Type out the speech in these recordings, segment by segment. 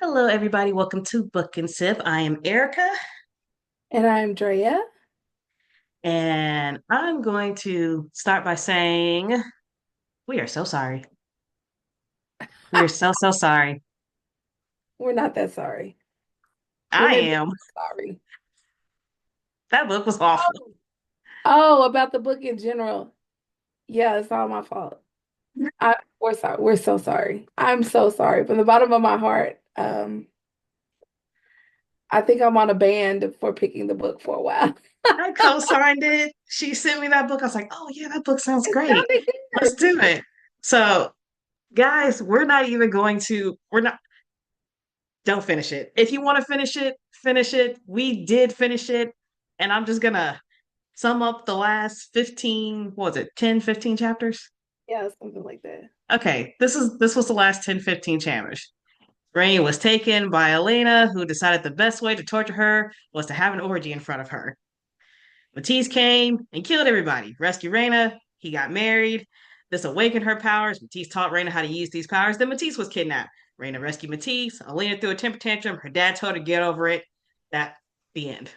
Hello, everybody. Welcome to Book and Sip. I am Erica, And I'm Drea. and I'm going to start by saying we are so sorry. We are so sorry. We're not that sorry. We're I maybe am. sorry. That book was awful. Oh, oh, about the book in general. Yeah, it's all my fault. We're sorry. We're so sorry. I'm so sorry from the bottom of my heart. I think I'm on a band for picking the book for a while. I co-signed it. She sent me that book. I was like, oh, yeah, that book sounds It great. sounded Let's good. do it. So, guys, we're not, don't finish it. If you want to finish it, finish it. We did finish it. And I'm just going to sum up the last 15, what was it, 10, 15 chapters? Yeah, something like that. Okay, this was the last 10, 15 chapters. Rain was taken by Elena, who decided the best way to torture her was to have an orgy in front of her. Matisse came and killed everybody. Rescued Raina. He got married. This awakened her powers. Matisse taught Raina how to use these powers. Then Matisse was kidnapped. Raina rescued Matisse. Elena threw a temper tantrum. Her dad told her to get over it. That the end.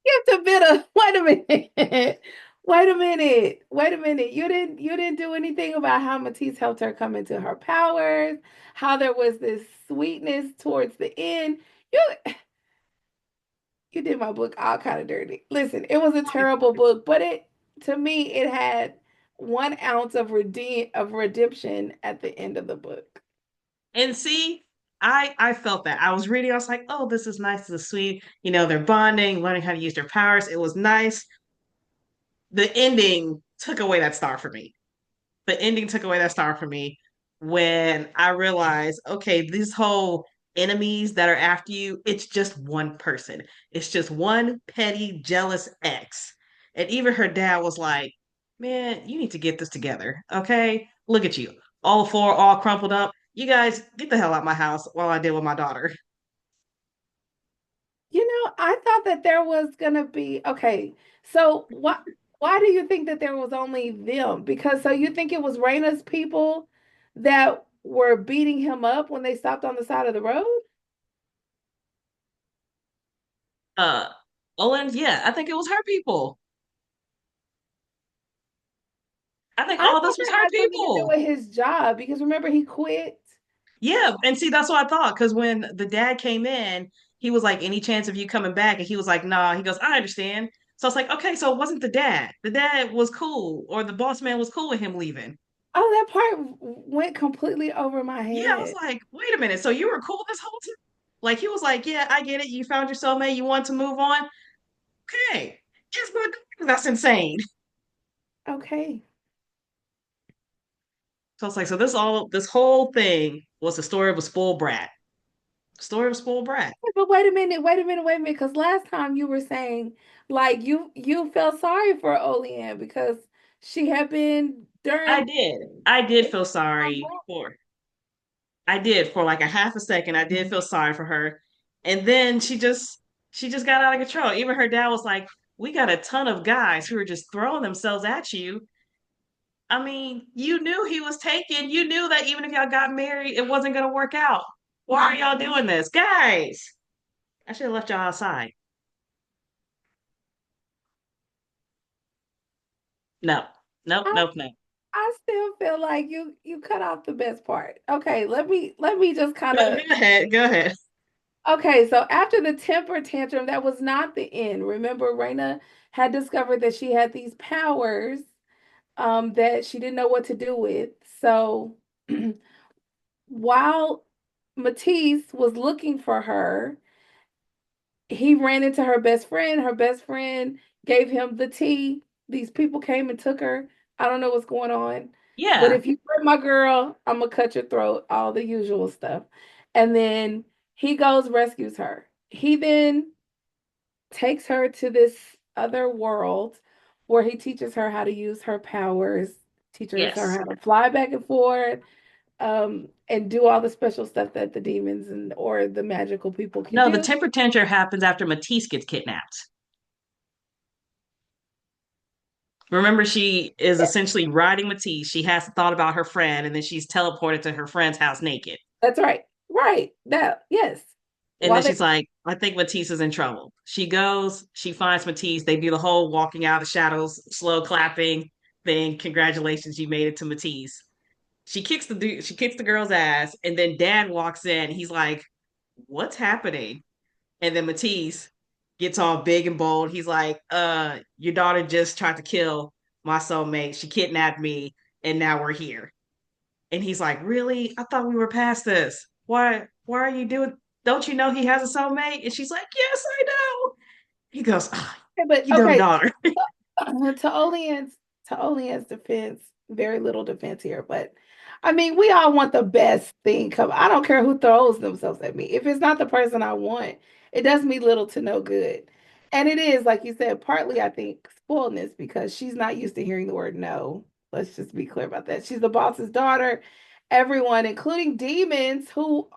You have to bit of wait a minute. Wait a minute. Wait a minute. You didn't do anything about how Matisse helped her come into her powers, how there was this sweetness towards the end. You you did my book all kind of dirty. Listen, it was a terrible book, but it to me it had 1 ounce of redemption at the end of the book. And see, I felt that. I was reading, I was like, oh, this is nice, this is sweet. You know, they're bonding, learning how to use their powers. It was nice. The ending took away that star for me. The ending took away that star for me when I realized, okay, these whole enemies that are after you, it's just one person. It's just one petty, jealous ex. And even her dad was like, man, you need to get this together. Okay. Look at you. All four, all crumpled up. You guys get the hell out of my house while I deal with my daughter. I thought that there was gonna be okay. So why do you think that there was only them? Because so you think it was Raina's people that were beating him up when they stopped on the side of the road? Uh Owen, yeah, I think it was her people. I think I all thought this was that her had something to do people. with his job because remember he quit. Yeah, and see, that's what I thought. Because when the dad came in, he was like, "Any chance of you coming back?" And he was like, "Nah." He goes, "I understand." So I was like, "Okay, so it wasn't the dad. The dad was cool, or the boss man was cool with him leaving." Oh, that part went completely over my Yeah, I was head. like, "Wait a minute. So you were cool this whole time?" Like he was like, "Yeah, I get it. You found your soulmate. You want to move on. Okay, it's my daughter. That's insane." Okay. So it's like, so this whole thing was the story of a spoiled brat. Story of a spoiled brat. But wait a minute, because last time you were saying like you felt sorry for Olean because she had been I during did. I did feel sorry for I did for like a half a second. I did feel sorry for her. And then she just got out of control. Even her dad was like, "We got a ton of guys who are just throwing themselves at you." I mean, you knew he was taken. You knew that even if y'all got married, it wasn't going to work out. Why are y'all doing this? Guys, I should have left y'all outside. No. Nope, I, nope, no. I still feel like you cut off the best part. Okay, let me just kind Go, of go ahead. Go ahead. okay, so after the temper tantrum, that was not the end. Remember, Raina had discovered that she had these powers that she didn't know what to do with. So while Matisse was looking for her, he ran into her best friend. Her best friend gave him the tea. These people came and took her. I don't know what's going on. But Yeah. if you hurt my girl, I'm gonna cut your throat, all the usual stuff. And then he goes, rescues her. He then takes her to this other world where he teaches her how to use her powers, teaches her Yes. how to fly back and forth, and do all the special stuff that the demons and or the magical people can No, the do. temper tantrum happens after Matisse gets kidnapped. Remember, she is Yeah, essentially riding Matisse. She has thought about her friend, and then she's teleported to her friend's house naked. that's right. Right. That, yes. And While then they she's like, I think Matisse is in trouble. She goes, she finds Matisse. They do the whole walking out of the shadows, slow clapping thing. Congratulations, you made it to Matisse. She kicks the girl's ass, and then Dad walks in. He's like, "What's happening?" And then Matisse gets all big and bold. He's like, your daughter just tried to kill my soulmate. She kidnapped me, and now we're here." And he's like, "Really? I thought we were past this. Why are you doing, don't you know he has a soulmate?" And she's like, "Yes, I know." He goes, "Ah, but you dumb okay, daughter." to Olean's defense, very little defense here, but I mean, we all want the best thing come. I don't care who throws themselves at me. If it's not the person I want, it does me little to no good. And it is, like you said, partly I think spoiledness because she's not used to hearing the word no. Let's just be clear about that. She's the boss's daughter. Everyone, including demons, who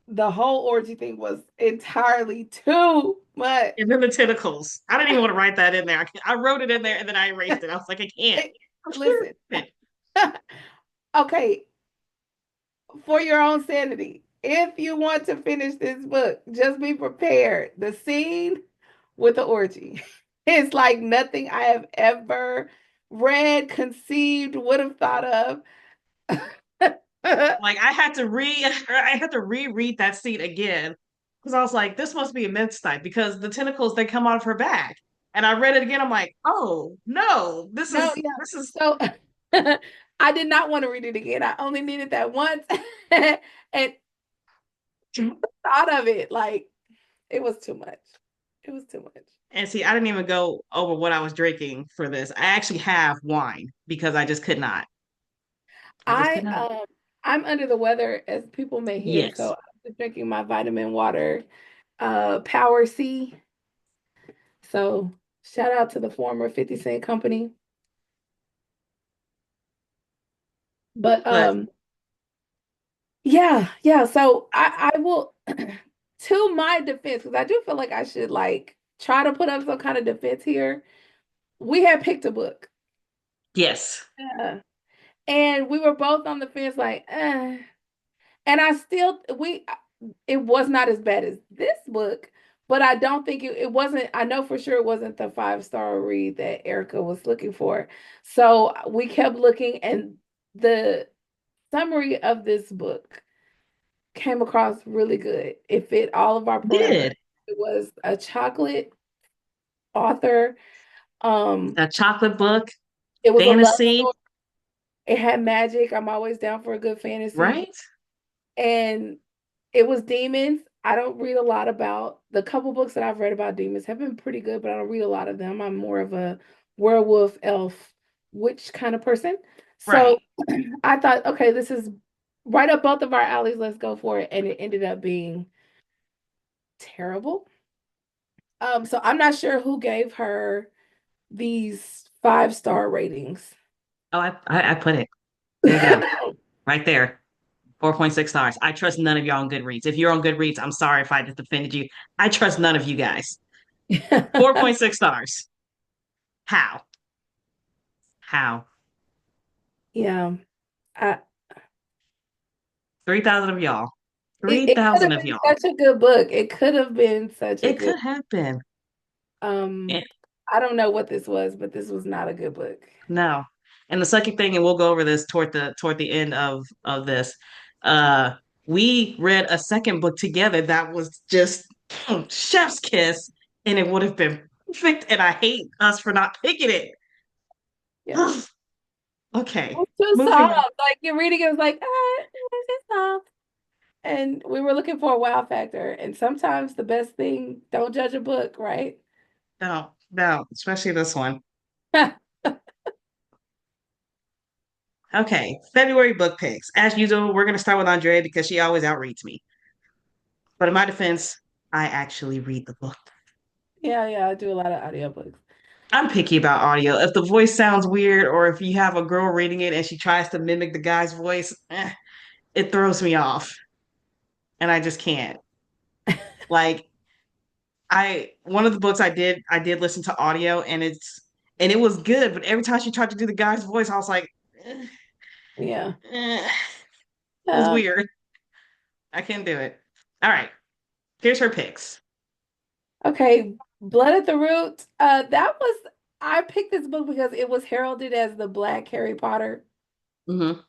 the whole orgy thing was entirely too much. And then the tentacles. I didn't even want to write that in there. I wrote it in there and then I erased it. I was like, I can't. Listen, okay, for your own sanity, if you want to finish this book, just be prepared. The scene with the orgy is like nothing I have ever read, conceived, would have thought of. Like I had to reread that scene again because I was like, this must be a men's type because the tentacles they come out of her back. And I read it again. I'm like, oh no, No, yeah. this is So I did not want to read it again. I only needed that once and thought of it like it was too much. It was too much. and see, I didn't even go over what I was drinking for this. I actually have wine because I just could not. I just could I not. I'm under the weather as people may hear, so Yes. I'm just drinking my vitamin water, Power C. So shout out to the former 50 Cent Company. But But yeah, yeah. So I will to my defense, because I do feel like I should like try to put up some kind of defense here. We had picked a book. yes. Yeah. And we were both on the fence, like, and I still we it was not as bad as this book, but I don't think it wasn't, I know for sure it wasn't the 5-star read that Erica was looking for. So we kept looking, and the summary of this book came across really good. It fit all of our parameters. Did. It was a chocolate author. Um, A chocolate book, it was a love fantasy, story. It had magic. I'm always down for a good fantasy. right? And it was demons. I don't read a lot about the couple books that I've read about demons have been pretty good, but I don't read a lot of them. I'm more of a werewolf, elf, witch kind of person. Right. So I thought, okay, this is right up both of our alleys. Let's go for it. And it ended up being terrible. So I'm not sure who gave her these 5-star ratings. Oh, I put it. There you go. Right there. 4.6 stars. I trust none of y'all on Goodreads. If you're on Goodreads, I'm sorry if I just offended you. I trust none of you guys. 4.6 stars. How? How? Yeah. I, 3,000 of y'all. it could 3,000 have of been y'all. such a good book. It could have been such a It good could have been. um It, I don't know what this was, but this was not a good book. no. And the second thing, and we'll go over this toward the end of this. Uh, we read a second book together that was just chef's kiss, and it would have been perfect. And I hate us for not picking it. Yeah. Okay, It's too moving soft. on. Like you're reading it was like, it's just soft. And we were looking for a wow factor. And sometimes the best thing, don't judge a book, right? No, no, especially this one. Okay, February book picks. As usual, we're going to start with Andrea because she always outreads me. But in my defense, I actually read the book. Yeah, yeah, I do a lot of audiobooks. I'm picky about audio. If the voice sounds weird or if you have a girl reading it and she tries to mimic the guy's voice, it throws me off and I just can't. Like I one of the books I did listen to audio and it was good, but every time she tried to do the guy's voice, I was like, Yeah. it was Um, weird. I can't do it. All right. Here's her picks. Okay, Blood at the Root. That was I picked this book because it was heralded as the Black Harry Potter. Mm-hmm.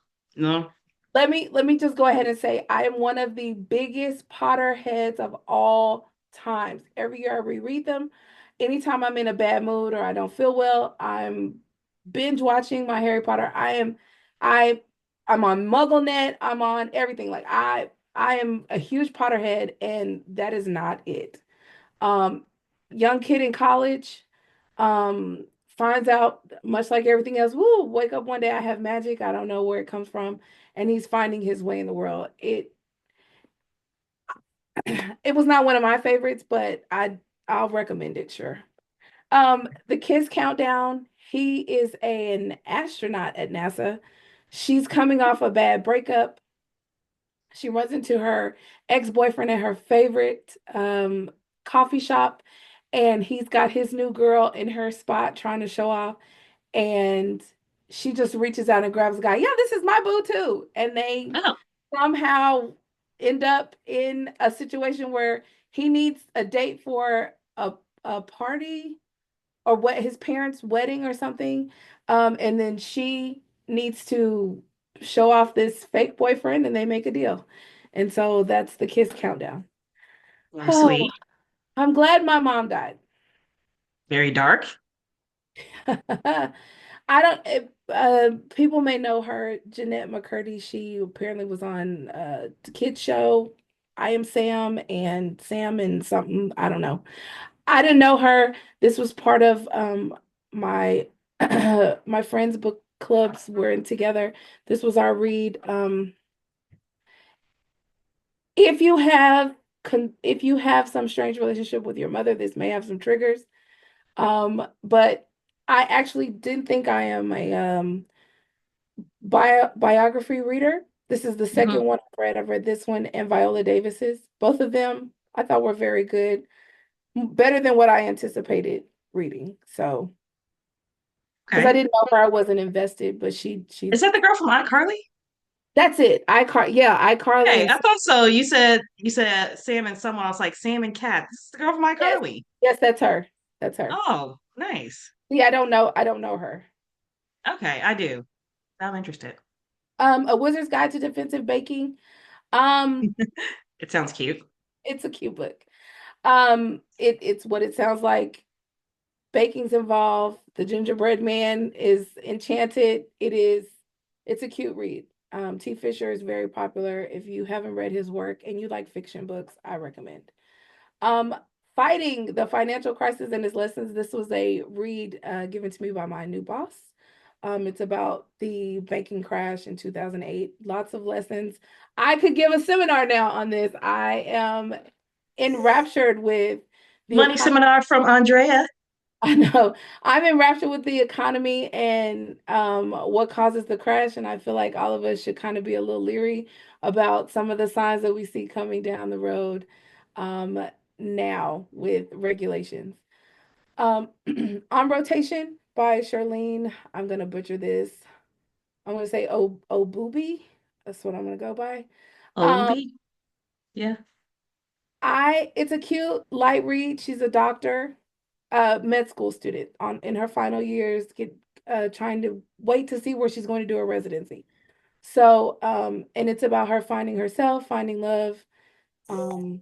No. Let me just go ahead and say I am one of the biggest Potter heads of all times. Every year I reread them. Anytime I'm in a bad mood or I don't feel well, I'm binge watching my Harry Potter. I I'm on MuggleNet. I'm on everything. Like I am a huge Potterhead, and that is not it. Um, Young kid in college, finds out much like everything else. Woo, wake up one day, I have magic. I don't know where it comes from, and he's finding his way in the world. It was not one of my favorites, but I'll recommend it, sure. The Kiss Countdown. He is an astronaut at NASA. She's coming off a bad breakup. She runs into her ex-boyfriend at her favorite coffee shop, and he's got his new girl in her spot trying to show off. And she just reaches out and grabs the guy. Yeah, this is my boo too. And they Oh, somehow end up in a situation where he needs a date for a party or what his parents' wedding or something. And then she needs to show off this fake boyfriend and they make a deal. And so that's the Kiss Countdown. very Oh, sweet. I'm glad my mom died. Very dark. I don't, people may know her, Jeanette McCurdy. She apparently was on the kids show, I Am Sam and Sam and something. I don't know. I didn't know her. This was part of my my friends' book clubs were in together. This was our read. If you have if you have some strange relationship with your mother, this may have some triggers. But I actually didn't think I am a biography reader. This is the Mhm. second one I've read. I've read this one and Viola Davis's. Both of them I thought were very good, better than what I anticipated reading. So, because I Okay. didn't know her, I wasn't invested, but Is that the girl from iCarly? that's it. iCarly Hey, and I thought so. You said Sam and someone else like Sam and Cat. This is the girl from yes, iCarly. yes, that's her. That's her. Oh, nice. Yeah, I don't know her. Okay, I do. I'm interested. A Wizard's Guide to Defensive Baking. Um, It sounds cute. it's a cute book. It's what it sounds like. Baking's involved. The gingerbread man is enchanted. It's a cute read. T. Fisher is very popular. If you haven't read his work and you like fiction books, I recommend. Um, Fighting the Financial Crisis and Its Lessons. This was a read given to me by my new boss. It's about the banking crash in 2008. Lots of lessons. I could give a seminar now on this. I am enraptured with the Money economy. seminar from Andrea. I know. I'm enraptured with the economy and what causes the crash. And I feel like all of us should kind of be a little leery about some of the signs that we see coming down the road um, now with regulations. On Rotation by Charlene, I'm going to butcher this. I'm going to say Obubi. That's what I'm going to go by. Um, Obi. Yeah. it's a cute light read. She's a doctor, med school student on in her final years, trying to wait to see where she's going to do her residency. So, and it's about her finding herself, finding love, um,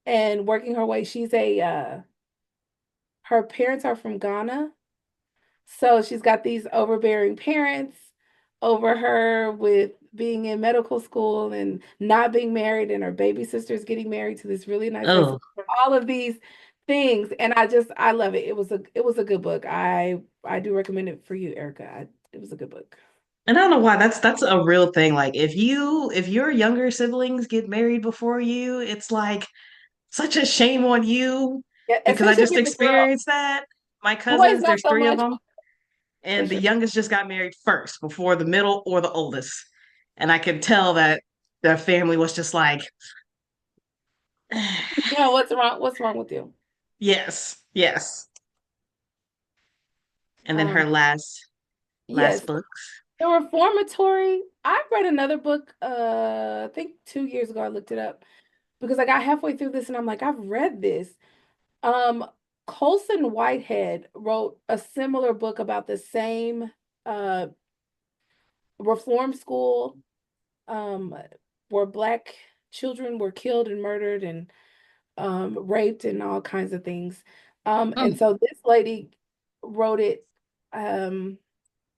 and working her way. Her parents are from Ghana, so she's got these overbearing parents over her with being in medical school and not being married, and her baby sister's getting married to this really nice guy. So Oh, all of these things, and I love it. It was a good book. I do recommend it for you, Erica. It was a good book. and I don't know why that's a real thing. Like if your younger siblings get married before you, it's like such a shame on you Yeah, because I especially if just you're the girl. experienced that. My Boys, cousins, not there's so three of much them, for and the sure. youngest just got married first before the middle or the oldest. And I could tell that their family was just like, Yeah, what's wrong? What's wrong with you? yes, yes. And then her Um, last yes, book. The Reformatory. I read another book, I think 2 years ago. I looked it up because I got halfway through this and I'm like, I've read this. Um, Colson Whitehead wrote a similar book about the same uh reform school, um, where Black children were killed and murdered and raped and all kinds of things. And Mm, so this lady wrote it. Um,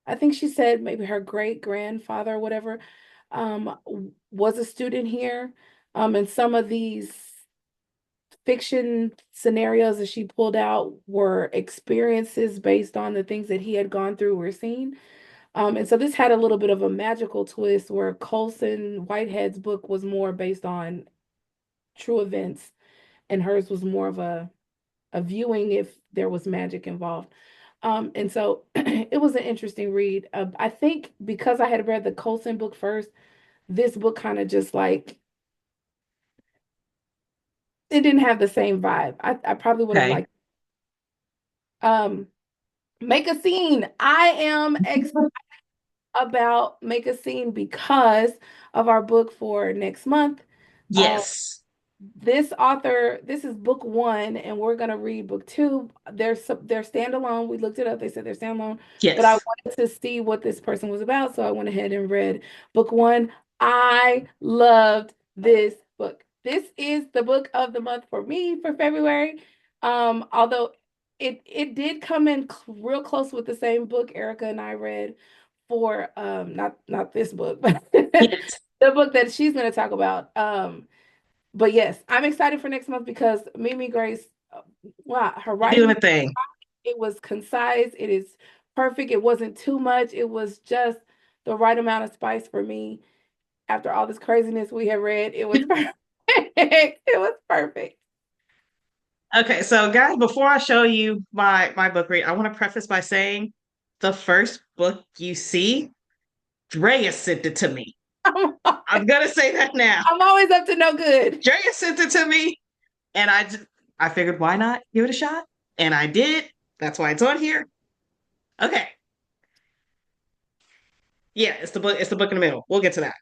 I think she said maybe her great grandfather or whatever was a student here. And some of these fiction scenarios that she pulled out were experiences based on the things that he had gone through or seen. And so this had a little bit of a magical twist where Colson Whitehead's book was more based on true events, and hers was more of a viewing if there was magic involved. And so it was an interesting read. I think because I had read the Colson book first, this book kind of just like it didn't have the same vibe. I probably would have okay. liked um Make a Scene. I am excited about Make a Scene because of our book for next month. Um, Yes. this author, this is book one, and we're gonna read book two. They're standalone. We looked it up. They said they're standalone, but I Yes. wanted to see what this person was about, so I went ahead and read book one. I loved this book. This is the book of the month for me for February. Although it did come in real close with the same book Erica and I read for not this book, but Yes. the book that she's going to talk about. But yes, I'm excited for next month because Mimi Grace, wow, her You're doing writing, a thing. it was concise, it is perfect. It wasn't too much. It was just the right amount of spice for me. After all this craziness we have read, it was perfect. It was perfect. Okay, so guys, before I show you my book read, I want to preface by saying the first book you see, Drea sent it to me. I'm, I'm gonna say that now. I'm always up to no good. Drea sent it to me, and I figured why not give it a shot, and I did. That's why it's on here. Okay, yeah, it's the book. It's the book in the middle. We'll get to that.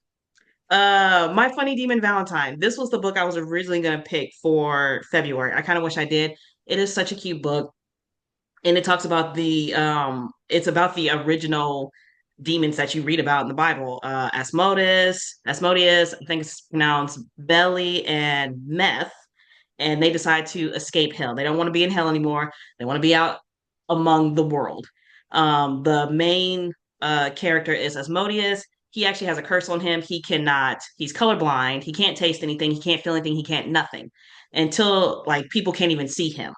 My Funny Demon Valentine. This was the book I was originally gonna pick for February. I kind of wish I did. It is such a cute book, and it talks about it's about the original demons that you read about in the Bible. Asmodeus, I think it's pronounced Belly, and Meth, and they decide to escape hell. They don't want to be in hell anymore. They want to be out among the world. The main character is Asmodeus. He actually has a curse on him. He's colorblind. He can't taste anything. He can't feel anything. He can't nothing until like people can't even see him.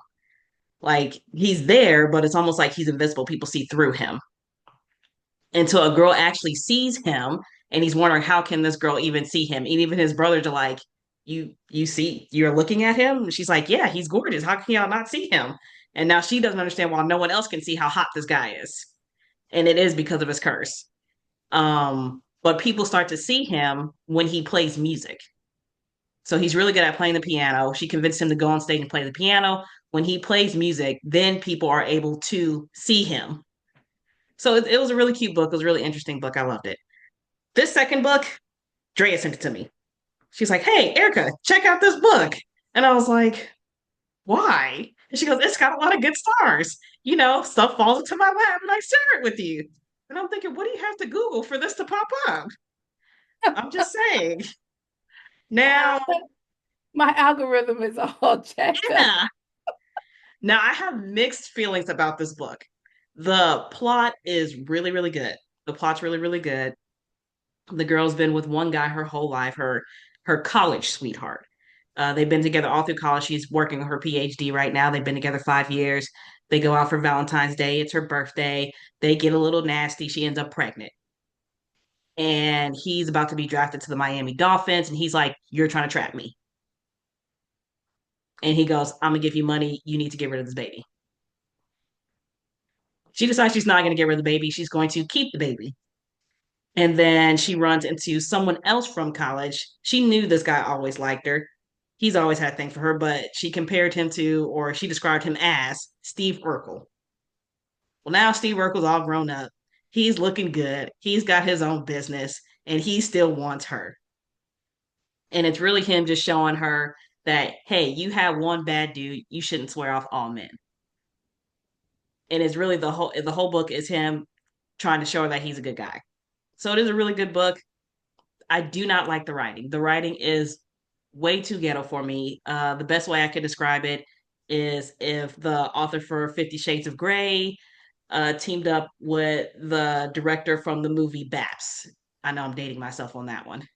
Like he's there, but it's almost like he's invisible. People see through him until a girl actually sees him, and he's wondering how can this girl even see him? And even his brothers are like, you see, you're looking at him? And she's like, yeah, he's gorgeous. How can y'all not see him? And now she doesn't understand why no one else can see how hot this guy is. And it is because of his curse. But people start to see him when he plays music. So he's really good at playing the piano. She convinced him to go on stage and play the piano. When he plays music, then people are able to see him. So it was a really cute book. It was a really interesting book. I loved it. This second book, Drea sent it to me. She's like, hey, Erica, check out this book. And I was like, why? And she goes, it's got a lot of good stars. You know, stuff falls into my lap and I share it with you. And I'm thinking, what do you have to Google for this to pop up? I'm just saying. Now, My algorithm is all jacked up. yeah. Now I have mixed feelings about this book. The plot is really, really good. The plot's really, really good. The girl's been with one guy her whole life, her college sweetheart. They've been together all through college. She's working on her PhD right now. They've been together 5 years. They go out for Valentine's Day. It's her birthday. They get a little nasty. She ends up pregnant. And he's about to be drafted to the Miami Dolphins. And he's like, you're trying to trap me. And he goes, I'm going to give you money. You need to get rid of this baby. She decides she's not going to get rid of the baby. She's going to keep the baby. And then she runs into someone else from college. She knew this guy always liked her. He's always had a thing for her, but she compared him to, or she described him as Steve Urkel. Well, now Steve Urkel's all grown up. He's looking good. He's got his own business and he still wants her. And it's really him just showing her that, hey, you have one bad dude, you shouldn't swear off all men. And it's really the whole book is him trying to show her that he's a good guy. So it is a really good book. I do not like the writing. The writing is way too ghetto for me. The best way I could describe it is if the author for 50 Shades of Grey teamed up with the director from the movie Baps. I know I'm dating myself on that one.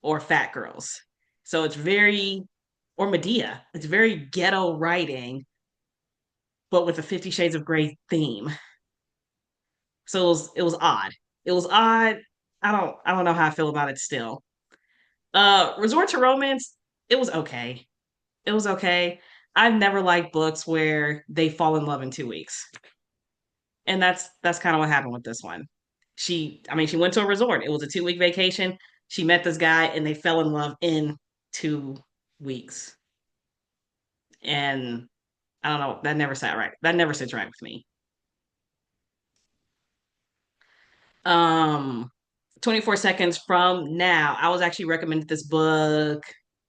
Or Fat Girls. So it's very, or Medea. It's very ghetto writing, but with a 50 Shades of Grey theme. So it was odd. It was odd. I don't know how I feel about it still. Resort to Romance, it was okay. It was okay. I've never liked books where they fall in love in 2 weeks. And that's kind of what happened with this one. She went to a resort. It was a 2 week vacation. She met this guy and they fell in love in 2 weeks. And I don't know, that never sat right. That never sits right with me. Um 24 seconds from now. I was actually recommended this book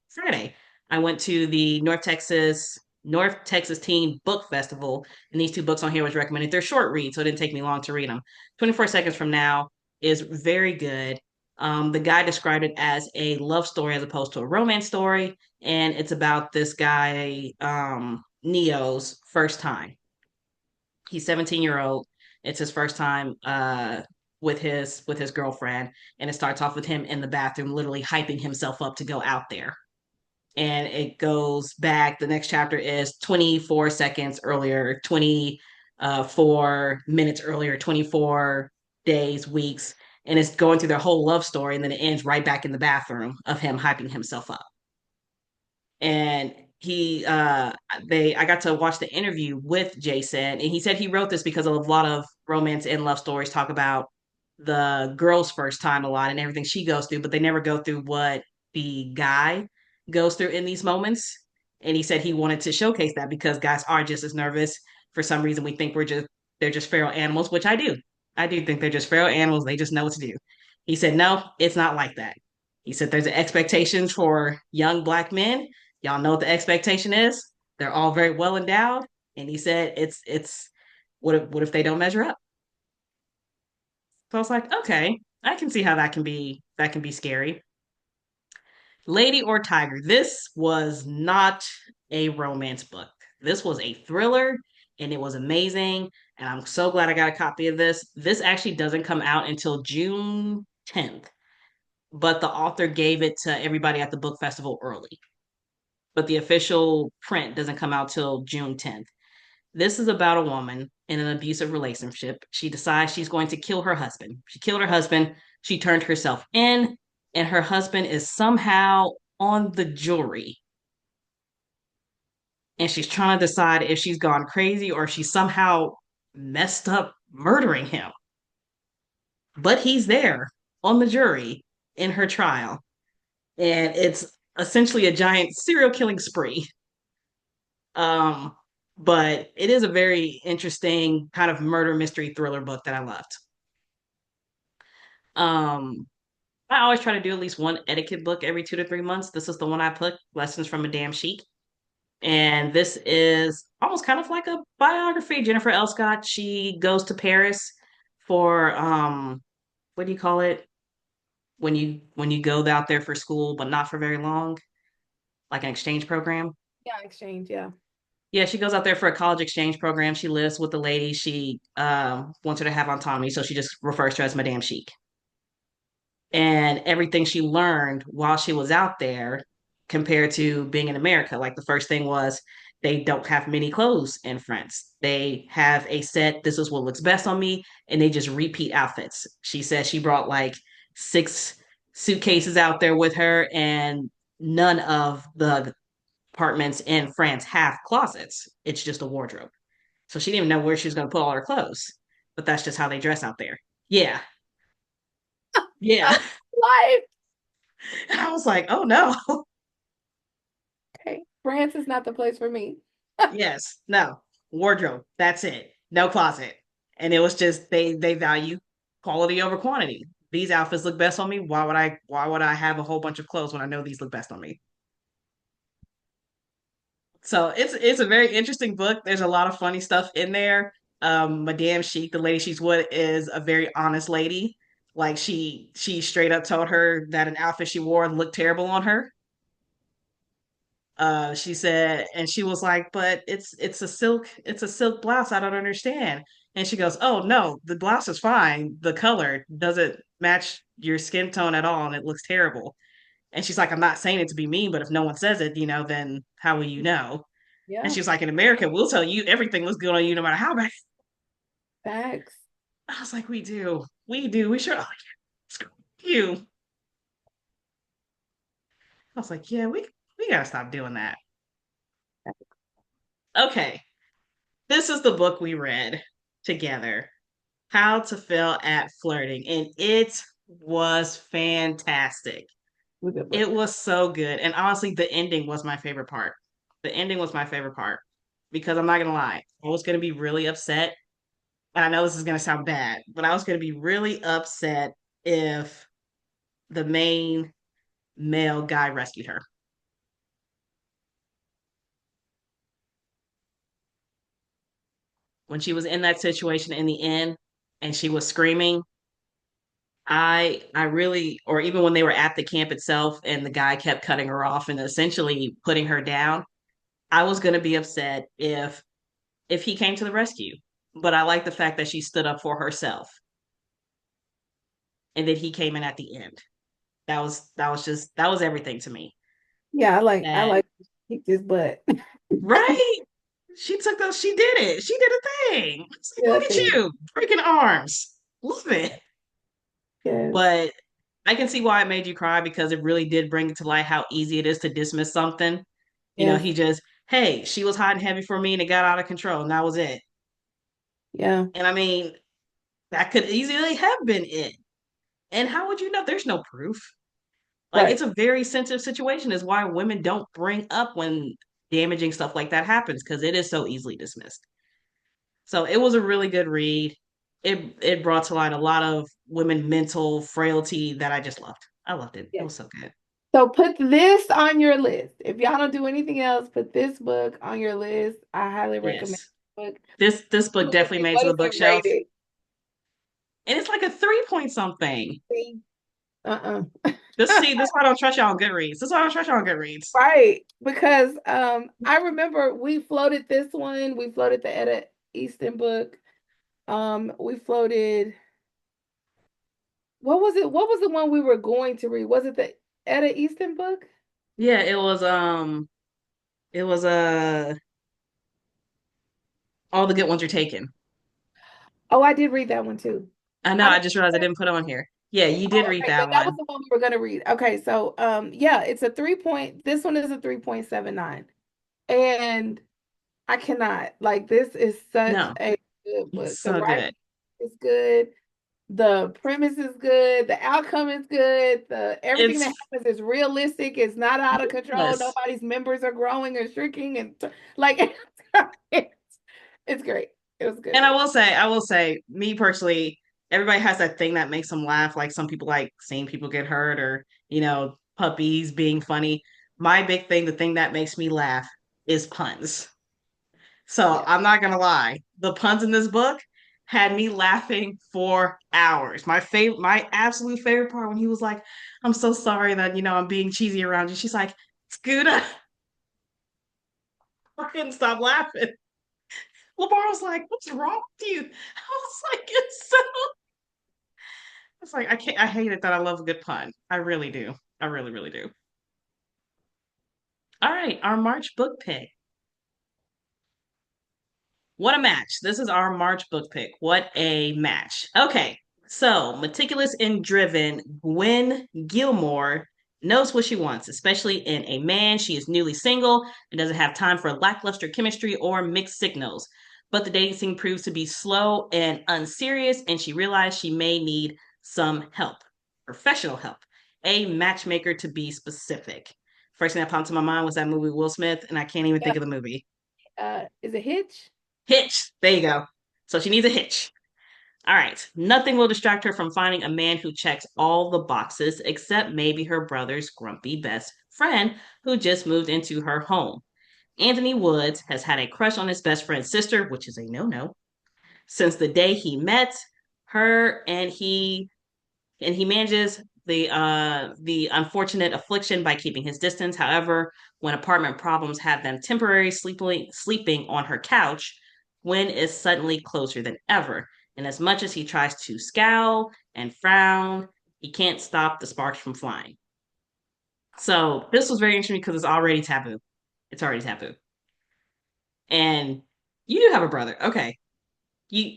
Friday. I went to the North Texas Teen Book Festival, and these two books on here was recommended. They're short reads, so it didn't take me long to read them. 24 Seconds from Now is very good. The guy described it as a love story as opposed to a romance story, and it's about this guy, Neo's first time. He's 17-year-old. It's his first time with his girlfriend, and it starts off with him in the bathroom, literally hyping himself up to go out there. And it goes back. The next chapter is 24 seconds earlier, 24 minutes earlier, 24 days, weeks, and it's going through their whole love story, and then it ends right back in the bathroom of him hyping himself up. And I got to watch the interview with Jason, and he said he wrote this because of a lot of romance and love stories talk about the girl's first time a lot and everything she goes through, but they never go through what the guy goes through in these moments. And he said he wanted to showcase that because guys are just as nervous. For some reason we think they're just feral animals, which I do. I do think they're just feral animals, they just know what to do. He said no, it's not like that. He said there's expectations for young black men. Y'all know what the expectation is. They're all very well endowed. And he said it's what if they don't measure up? So I was like, okay, I can see how that can be scary. Lady or Tiger. This was not a romance book. This was a thriller and it was amazing. And I'm so glad I got a copy of this. This actually doesn't come out until June 10th, but the author gave it to everybody at the book festival early. But the official print doesn't come out till June 10th. This is about a woman in an abusive relationship. She decides she's going to kill her husband. She killed her husband. She turned herself in, and her husband is somehow on the jury. And she's trying to decide if she's gone crazy or if she somehow messed up murdering him. But he's there on the jury in her trial. And it's essentially a giant serial killing spree. Um, but it is a very interesting kind of murder mystery thriller book that I loved. Um, I always try to do at least one etiquette book every 2 to 3 months. This is the one I put, Lessons from Madame Chic. And this is almost kind of like a biography. Jennifer L. Scott, she goes to Paris for what do you call it? When you go out there for school, but not for very long, like an exchange program. Yeah, exchange. Yeah. Yeah, she goes out there for a college exchange program. She lives with the lady. She wants her to have autonomy, so she just refers to her as Madame Chic. And everything she learned while she was out there compared to being in America. Like the first thing was they don't have many clothes in France. They have a set, this is what looks best on me, and they just repeat outfits. She says she brought like 6 suitcases out there with her, and none of the apartments in France have closets. It's just a wardrobe. So she didn't even know where she was going to put all her clothes. But that's just how they dress out there. Yeah. Yeah. Life. And I was like, oh no. Okay. France is not the place for me. Yes. No. Wardrobe. That's it. No closet. And it was just they value quality over quantity. These outfits look best on me. Why would I have a whole bunch of clothes when I know these look best on me? So it's a very interesting book. There's a lot of funny stuff in there. Madame Chic, the lady she's with, is a very honest lady. Like she straight up told her that an outfit she wore looked terrible on her. She said, and she was like, but it's a silk blouse. I don't understand. And she goes, oh no, the blouse is fine. The color doesn't match your skin tone at all, and it looks terrible. And she's like, I'm not saying it to be mean, but if no one says it, then how will you know? And Yeah, she was like, in America, we'll tell you everything looks good on you no matter how bad. facts. I was like, we do. We do. We sure. Oh, yeah. Screw you. I was like, yeah, we gotta stop doing that. Okay. This is the book we read together. How to Fail at Flirting. And it was fantastic. It was a good It book. was so good. And honestly, the ending was my favorite part. The ending was my favorite part. Because I'm not gonna lie, I was gonna be really upset. And I know this is gonna sound bad, but I was gonna be really upset if the main male guy rescued her. When she was in that situation in the end and she was screaming, I really, or even when they were at the camp itself and the guy kept cutting her off and essentially putting her down, I was going to be upset if he came to the rescue. But I like the fact that she stood up for herself and that he came in at the end. That was everything to me. Yeah, I That like kick this butt. right? She did it. She did a thing. It's like, Yeah, look at thing. you, breaking arms. Love it. Yes, But I can see why it made you cry because it really did bring to light how easy it is to dismiss something. yes, He just, hey, she was hot and heavy for me and it got out of control, and that was it. yeah, And I mean, that could easily have been it. And how would you know? There's no proof. Like, right. it's a very sensitive situation, is why women don't bring up when damaging stuff like that happens because it is so easily dismissed. So it was a really good read. It brought to light a lot of women mental frailty that I just loved. I loved it. It Yes. was so good. So put this on your list. If y'all don't do anything else, put this book on your list. I highly recommend Yes. the book. This book What is definitely it? made it What to the is it bookshelf. rated? And it's like a 3 point something. See? Uh-uh. This why I don't trust y'all on Goodreads. This why I don't trust y'all on Goodreads. Right. Because I remember we floated this one. We floated the Etta Easton book. We floated what was it? What was the one we were going to read? Was it the Etta Easton book? Yeah, it was all the good ones are taken. Oh, I did read that one too. I know, I I don't just realized I didn't put it on here. Yeah, you did Oh, read okay. Then that that was one. the one we were gonna read. Okay, so yeah, it's a 3 point. This one is a 3.79. And I cannot. Like this is such No, a good book. it's The so writing good. is good. The premise is good. The outcome is good. The everything It's that happens is realistic. It's not out of control. yes. Nobody's members are growing or shrinking, and like it's, it's great. It was a good And book. I will say, me personally, everybody has that thing that makes them laugh. Like some people like seeing people get hurt or, puppies being funny. My big thing, the thing that makes me laugh is puns. So Yeah. I'm not gonna lie, the puns in this book had me laughing for hours. My absolute favorite part when he was like, "I'm so sorry that I'm being cheesy around you." She's like, "Scooter," I couldn't stop laughing. Lamar was like, "What's wrong with you?" I was like, It's like I can't. I hate it that I love a good pun. I really do. I really, really do. All right, our March book pick. What a match. This is our March book pick. What a match. Okay, so meticulous and driven, Gwen Gilmore knows what she wants, especially in a man. She is newly single and doesn't have time for lackluster chemistry or mixed signals. But the dating scene proves to be slow and unserious, and she realized she may need some help, professional help, a matchmaker to be specific. First thing that popped to my mind was that movie Will Smith, and I can't even Yeah. think of the movie. Is it Hitch? Hitch. There you go. So she needs a hitch. All right. Nothing will distract her from finding a man who checks all the boxes except maybe her brother's grumpy best friend who just moved into her home. Anthony Woods has had a crush on his best friend's sister, which is a no no, since the day he met her, and he manages the unfortunate affliction by keeping his distance. However, when apartment problems have them temporarily sleeping on her couch, Gwen is suddenly closer than ever. And as much as he tries to scowl and frown, he can't stop the sparks from flying. So this was very interesting because it's already taboo. It's already taboo. And you do have a brother. Okay. You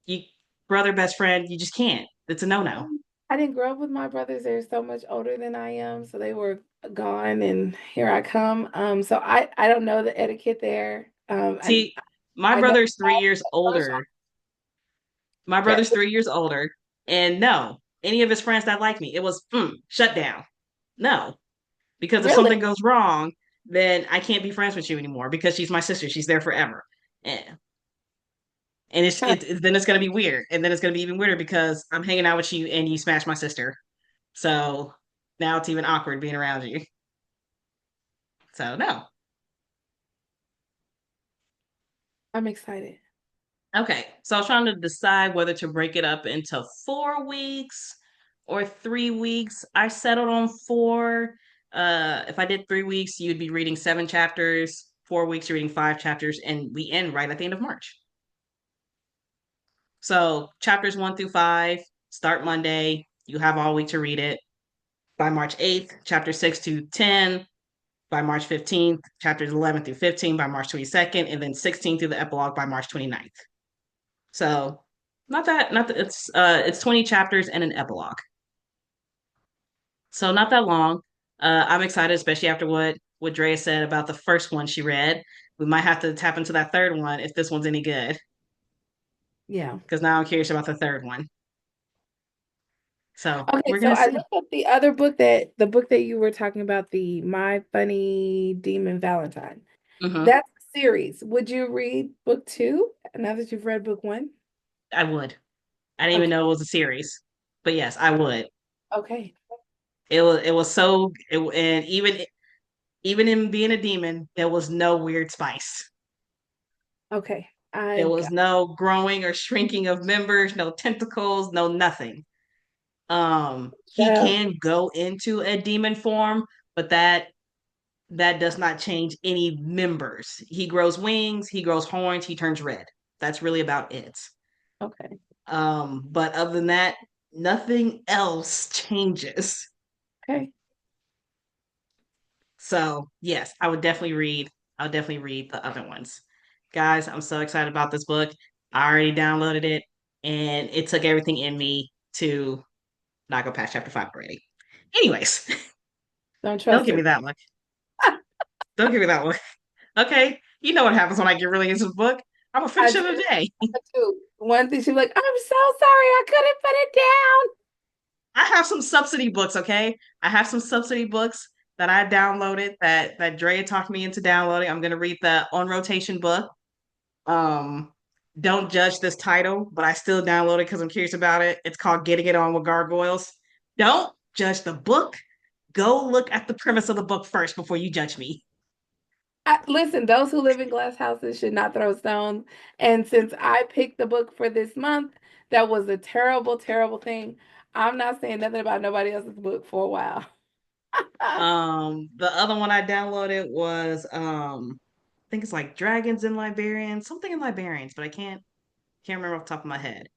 you brother best friend, you just can't. It's a no-no. I didn't grow up with my brothers. They're so much older than I am, so they were gone, and here I come. So I don't know the etiquette there. And See, my I know brother's 3 years social. older. My Yeah, brother's 3 years older. And no, any of his friends that like me, it was shut down. No. Because if really. something goes wrong, then I can't be friends with you anymore because she's my sister. She's there forever. And then it's gonna be weird. And then it's gonna be even weirder because I'm hanging out with you and you smash my sister. So now it's even awkward being around you. So no. I'm excited. Okay, so I was trying to decide whether to break it up into 4 weeks or 3 weeks. I settled on four. If I did 3 weeks, you'd be reading 7 chapters. 4 weeks, you're reading 5 chapters, and we end right at the end of March. So chapters 1 through 5 start Monday. You have all week to read it. By March 8th, chapter 6 to 10. By March 15th, chapters 11 through 15 by March 22nd, and then 16 through the epilogue by March 29th. So not that it's 20 chapters and an epilogue. So not that long. I'm excited, especially after what Drea said about the first one she read. We might have to tap into that third one if this one's any good, Yeah. because now I'm curious about the third one. So Okay, we're so gonna I see. looked up the book that you were talking about, the My Funny Demon Valentine. Hmm. That's a series. Would you read book two now that you've read book one? I would. I didn't even Okay. know it was a series, but yes, I would. Okay. It was so and even in being a demon, there was no weird spice. Okay. I There was got no growing or shrinking of members, no tentacles, no nothing. He that. can go into a demon form, but that does not change any members. He grows wings, he grows horns, he turns red. That's really about it. Okay. But other than that, nothing else changes. Okay. So yes, I would definitely read the other ones. Guys, I'm so excited about this book. I already downloaded it and it took everything in me to not go past chapter 5 already. Anyways, Don't don't trust give her. me that look. Don't give me that look. Okay. You know what happens when I get really into the book. I'm gonna I finish do. it in a day. I do. One thing she's like, I'm so sorry, I couldn't put it down. I have some subsidy books, okay? I have some subsidy books that I downloaded that Drea talked me into downloading. I'm gonna read the on rotation book. Um, don't judge this title, but I still downloaded because I'm curious about it. It's called Getting It On with Gargoyles. Don't judge the book. Go look at the premise of the book first before you judge me. Listen, those who live in glass houses should not throw stones. And since I picked the book for this month, that was a terrible, terrible thing. I'm not saying nothing about nobody else's book for a while. The other one I downloaded was I think it's like Dragons and Liberians, something in Liberians, but I can't remember off the top of my head.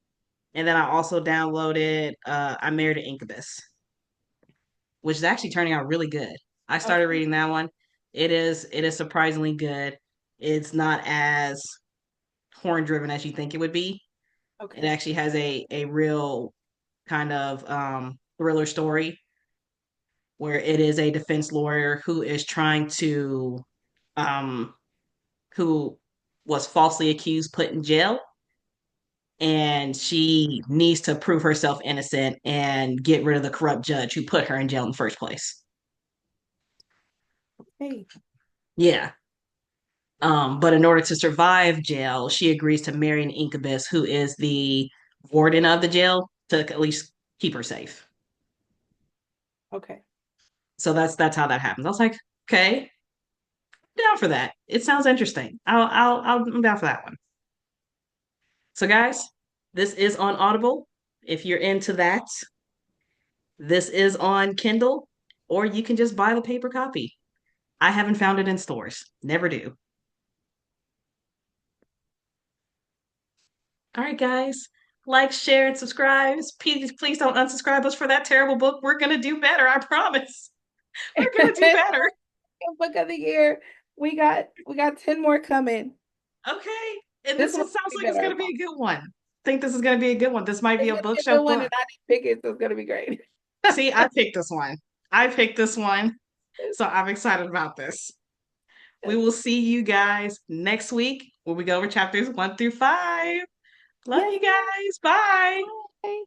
And then I also downloaded I Married an Incubus, which is actually turning out really good. I started Okay. reading that one. It is surprisingly good. It's not as horn driven as you think it would be. It Okay. actually has a real kind of thriller story where it is a defense lawyer who is trying to um who was falsely accused, put in jail, and she needs to prove herself innocent and get rid of the corrupt judge who put her in jail in the first place. Hey. Yeah. But in order to survive jail, she agrees to marry an incubus who is the warden of the jail to at least keep her safe. Okay. So that's how that happens. I was like, okay, I'm down for that. It sounds interesting. I'm down for that one. So guys, this is on Audible. If you're into that, this is on Kindle, or you can just buy the paper copy. I haven't found it in stores. Never do. All right, guys. Like, share, and subscribe. Please don't unsubscribe us for that terrible book. We're gonna do better, I promise. We're gonna do better. Book of the year. We got 10 more coming. Okay. And This this one one will sounds be like it's better. gonna be a good one. I think this is gonna be a good one. This might be It's a gonna be a good bookshelf one, and book. I didn't pick it, so it's gonna be great. See, I picked this one. I picked this one. So I'm excited about this. We will see you guys next week where we go over chapters 1 through 5. Love Yes. you guys. Bye. Bye.